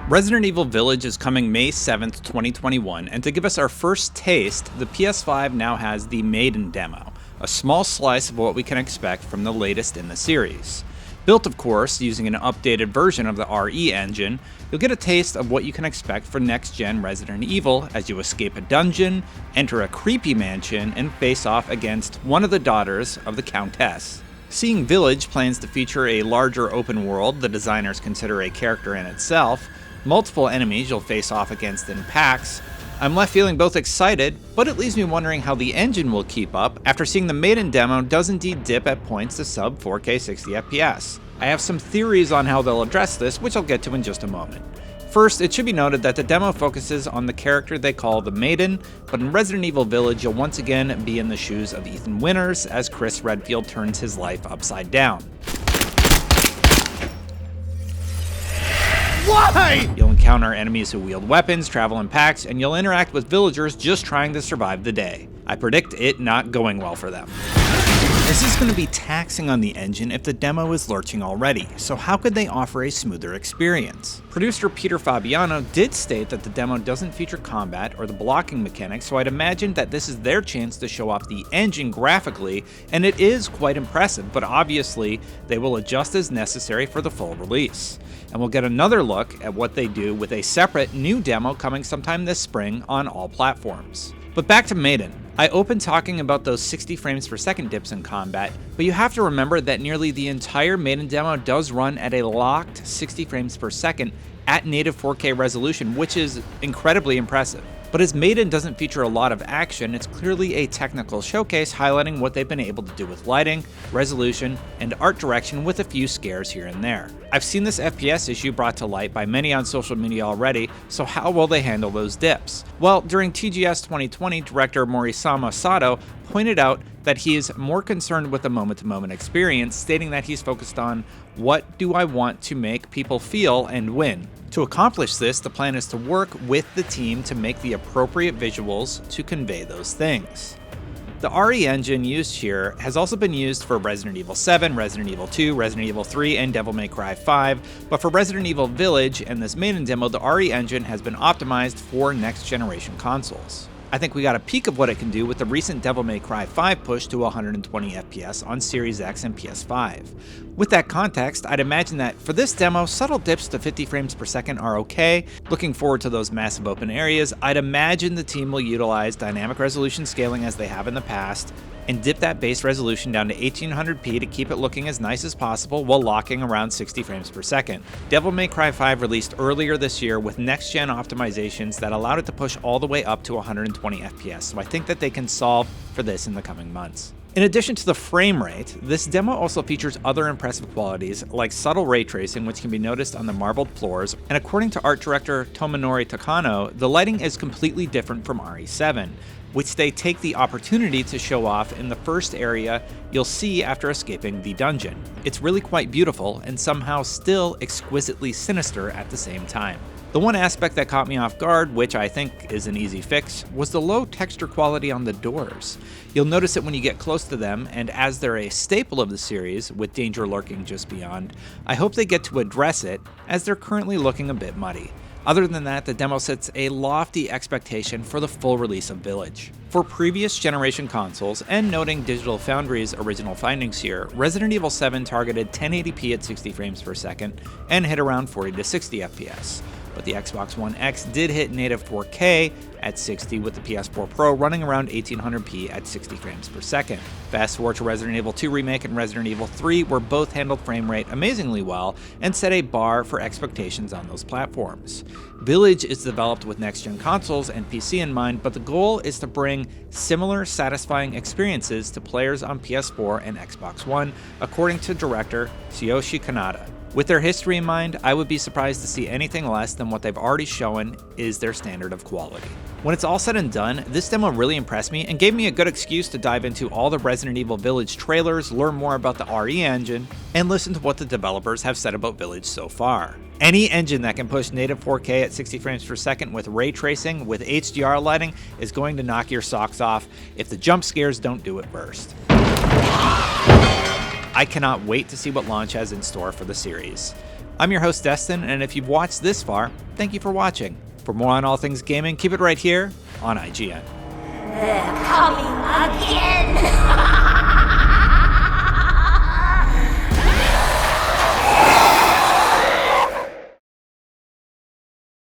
Resident Evil Village is coming May 7th, 2021, and to give us our first taste, the PS5 now has the Maiden demo, a small slice of what we can expect from the latest in the series. Built, of course, using an updated version of the RE engine, you'll get a taste of what you can expect for next-gen Resident Evil as you escape a dungeon, enter a creepy mansion, and face off against one of the daughters of the Countess. Seeing Village plans to feature a larger open world the designers consider a character in itself, multiple enemies you'll face off against in packs, I'm left feeling both excited, but it leaves me wondering how the engine will keep up after seeing the Maiden demo does indeed dip at points to sub 4K 60fps. I have some theories on how they'll address this, which I'll get to in just a moment. First, it should be noted that the demo focuses on the character they call the Maiden, but in Resident Evil Village you'll once again be in the shoes of Ethan Winters as Chris Redfield turns his life upside down. Why? You'll encounter enemies who wield weapons, travel in packs, and you'll interact with villagers just trying to survive the day. I predict it not going well for them. This is going to be taxing on the engine if the demo is lurching already, so how could they offer a smoother experience? Producer Peter Fabiano did state that the demo doesn't feature combat or the blocking mechanics, so I'd imagine that this is their chance to show off the engine graphically, and it is quite impressive, but obviously they will adjust as necessary for the full release. And we'll get another look at what they do with a separate new demo coming sometime this spring on all platforms. But back to Maiden. I opened talking about those 60 frames per second dips in combat, but you have to remember that nearly the entire Maiden demo does run at a locked 60 frames per second at native 4K resolution, which is incredibly impressive. But as Maiden doesn't feature a lot of action, it's clearly a technical showcase highlighting what they've been able to do with lighting, resolution, and art direction with a few scares here and there. I've seen this FPS issue brought to light by many on social media already, so how will they handle those dips? Well, during TGS 2020, director Morisama Sato pointed out that he is more concerned with the moment-to-moment experience, stating that he's focused on what do I want to make people feel and when. To accomplish this, the plan is to work with the team to make the appropriate visuals to convey those things. The RE engine used here has also been used for Resident Evil 7, Resident Evil 2, Resident Evil 3, and Devil May Cry 5, but for Resident Evil Village and this Maiden demo, the RE engine has been optimized for next-generation consoles. I think we got a peek of what it can do with the recent Devil May Cry 5 push to 120 FPS on Series X and PS5. With that context, I'd imagine that for this demo, subtle dips to 50 frames per second are okay. Looking forward to those massive open areas, I'd imagine the team will utilize dynamic resolution scaling as they have in the past, and dip that base resolution down to 1800p to keep it looking as nice as possible while locking around 60 frames per second. Devil May Cry 5 released earlier this year with next-gen optimizations that allowed it to push all the way up to 120 FPS, so I think that they can solve for this in the coming months. In addition to the frame rate, this demo also features other impressive qualities like subtle ray tracing, which can be noticed on the marbled floors, and according to art director Tomonori Takano, the lighting is completely different from RE7, which they take the opportunity to show off in the first area you'll see after escaping the dungeon. It's really quite beautiful and somehow still exquisitely sinister at the same time. The one aspect that caught me off guard, which I think is an easy fix, was the low texture quality on the doors. You'll notice it when you get close to them, and as they're a staple of the series, with danger lurking just beyond, I hope they get to address it, as they're currently looking a bit muddy. Other than that, the demo sets a lofty expectation for the full release of Village. For previous generation consoles, and noting Digital Foundry's original findings here, Resident Evil 7 targeted 1080p at 60 frames per second and hit around 40 to 60 FPS. But the Xbox One X did hit native 4K at 60 with the PS4 Pro running around 1800p at 60 frames per second. Fast forward to Resident Evil 2 Remake and Resident Evil 3 where both handled frame rate amazingly well and set a bar for expectations on those platforms. Village is developed with next-gen consoles and PC in mind, but the goal is to bring similar satisfying experiences to players on PS4 and Xbox One, according to director Tsuyoshi Kanada. With their history in mind, I would be surprised to see anything less than what they've already shown is their standard of quality. When it's all said and done, this demo really impressed me and gave me a good excuse to dive into all the Resident Evil Village trailers, learn more about the RE engine, and listen to what the developers have said about Village so far. Any engine that can push native 4K at 60 frames per second with ray tracing with HDR lighting is going to knock your socks off if the jump scares don't do it first. I cannot wait to see what launch has in store for the series. I'm your host Destin, and if you've watched this far, thank you for watching. For more on all things gaming, keep it right here on IGN. They're coming again!